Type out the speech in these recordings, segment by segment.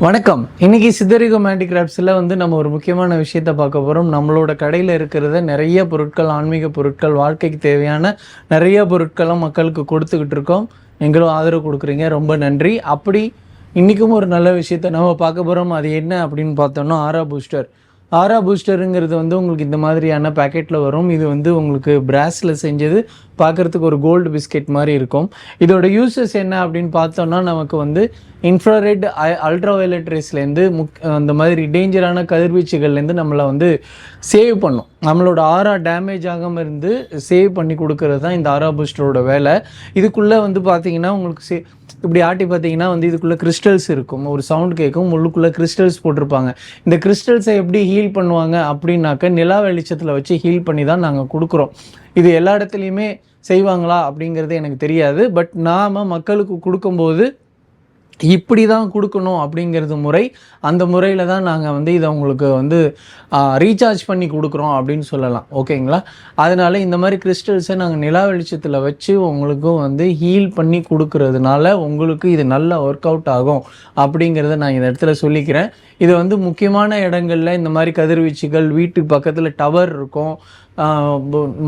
வணக்கம். இன்னைக்கு சித்தரிகோ ஹேண்டிகிராஃப்ட்ஸில் நம்ம ஒரு முக்கியமான விஷயத்தை பார்க்க போகிறோம். நம்மளோட கடையில் இருக்கிறத நிறைய பொருட்கள், ஆன்மீக பொருட்கள், வாழ்க்கைக்கு தேவையான நிறைய பொருட்களும் மக்களுக்கு கொடுத்துக்கிட்டு இருக்கோம். நீங்களும் ஆதரவு கொடுக்குறீங்க, ரொம்ப நன்றி. அப்படி இன்றைக்கும் ஒரு நல்ல விஷயத்தை நம்ம பார்க்க போகிறோம். அது என்ன அப்படின்னு பார்த்தோம்னா ஆரா பூஸ்டர். ஆரா பூஸ்டருங்கிறது உங்களுக்கு இந்த மாதிரியான பேக்கெட்டில் வரும். இது உங்களுக்கு பிராஸில் செஞ்சது, பார்க்குறதுக்கு ஒரு கோல்டு பிஸ்கெட் மாதிரி இருக்கும். இதோட யூசஸ் என்ன அப்படின்னு பார்த்தோம்னா நமக்கு இன்ஃப்ராரெட் அல்ட்ரா வயலட் ரேஸ்லேருந்து அந்த மாதிரி டேஞ்சரான கதிர்வீச்சுகள்லேருந்து நம்மளை சேவ் பண்ணும். நம்மளோட ஆரா டேமேஜ் ஆகாமல் இருந்து சேவ் பண்ணி கொடுக்கறது தான் இந்த ஆரா பூஸ்டரோட வேலை. இதுக்குள்ளே பார்த்தீங்கன்னா உங்களுக்கு இப்படி ஆட்டி பார்த்தீங்கன்னா இதுக்குள்ளே கிறிஸ்டல்ஸ் இருக்கும். ஒரு சவுண்ட் கேட்கும், உள்ளுக்குள்ளே கிறிஸ்டல்ஸ் போட்டிருப்பாங்க. இந்த கிறிஸ்டல்ஸை எப்படி ஹீல் பண்ணுவாங்க அப்படின்னாக்க நிலா வெளிச்சத்தில் வச்சு ஹீல் பண்ணி தான் நாங்கள் கொடுக்குறோம். இது எல்லா இடத்துலையுமே செய்வாங்களா அப்படிங்கிறது எனக்கு தெரியாது. பட் நாம் மக்களுக்கு கொடுக்கும்போது இப்படி தான் கொடுக்கணும் அப்படிங்கிறது முறை. அந்த முறையில் தான் நாங்கள் இதை உங்களுக்கு ரீசார்ஜ் பண்ணி கொடுக்குறோம் அப்படின்னு சொல்லலாம். ஓகேங்களா? அதனால் இந்த மாதிரி கிறிஸ்டல்ஸை நாங்கள் நிலா வெளிச்சத்தில் வச்சு உங்களுக்கும் ஹீல் பண்ணி கொடுக்கறதுனால உங்களுக்கு இது நல்லா ஒர்க் அவுட் ஆகும் அப்படிங்கிறத நான் இந்த இடத்துல சொல்லிக்கிறேன். இது முக்கியமான இடங்களில் இந்த மாதிரி கதிர்வீச்சுகள், வீட்டுக்கு பக்கத்தில் டவர் இருக்கும்,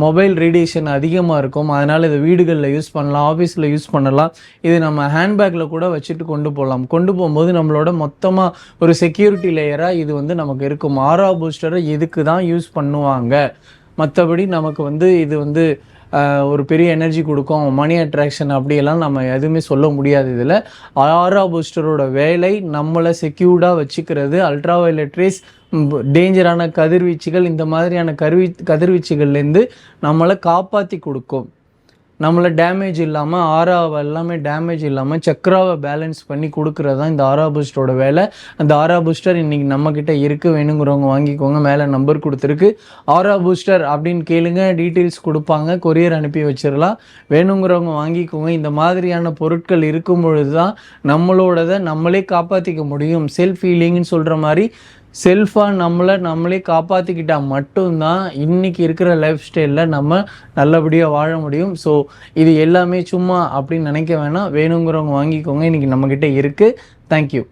மொபைல் ரேடியேஷன் அதிகமாக இருக்கும். அதனால் இதை வீடுகளில் யூஸ் பண்ணலாம், ஆஃபீஸில் யூஸ் பண்ணலாம். இது நம்ம ஹேண்ட்பேக்கில் கூட வச்சுட்டு கொண்டு போகலாம். கொண்டு போகும்போது நம்மளோட மொத்தமாக ஒரு செக்யூரிட்டி லேயராக இது நமக்கு இருக்கும். ஆரா பூஸ்டரை எதுக்கு தான் யூஸ் பண்ணுவாங்க? மற்றபடி நமக்கு இது ஒரு பெரிய எனர்ஜி கொடுக்கும், மணி அட்ராக்ஷன் அப்படியெல்லாம் நம்ம எதுவுமே சொல்ல முடியாது. இதில் ஆரா பூஸ்டரோட வேலை நம்மளை செக்யூர்டாக வச்சுக்கிறது. அல்ட்ரா வயலட் ரேஸ், டேஞ்சரான கதிர்வீச்சுகள், இந்த மாதிரியான கதிர்வீச்சுகள்லேருந்து நம்மளை காப்பாற்றி கொடுக்கும். நம்மளை டேமேஜ் இல்லாமல், ஆராவை எல்லாமே டேமேஜ் இல்லாமல் சக்கராவை பேலன்ஸ் பண்ணி கொடுக்குறது தான் இந்த ஆரா பூஸ்டரோட வேலை. அந்த ஆரா பூஸ்டர் இன்றைக்கி நம்மக்கிட்ட இருக்குது. வேணுங்கிறவங்க வாங்கிக்கோங்க. மேலே நம்பர் கொடுத்துருக்கு. ஆரா பூஸ்டர் அப்படின்னு கேளுங்க, டீட்டெயில்ஸ் கொடுப்பாங்க, கொரியர் அனுப்பி வச்சிடலாம். வேணுங்கிறவங்க வாங்கிக்கோங்க. இந்த மாதிரியான பொருட்கள் இருக்கும் பொழுது தான் நம்மளோடதை நம்மளே காப்பாற்றிக்க முடியும். செல்ஃப் ஹீலிங்னு சொல்கிற மாதிரி செல்ஃபாக நம்மளே காப்பாற்றிக்கிட்டால் மட்டும்தான் இன்றைக்கி இருக்கிற லைஃப் ஸ்டைலில் நம்ம நல்லபடியாக வாழ முடியும். ஸோ இது எல்லாமே சும்மா அப்படின்னு நினைக்க வேணாம். வேணுங்கிறவங்க வாங்கிக்கோங்க. இன்றைக்கி நம்மக்கிட்ட இருக்குது. தேங்க்யூ.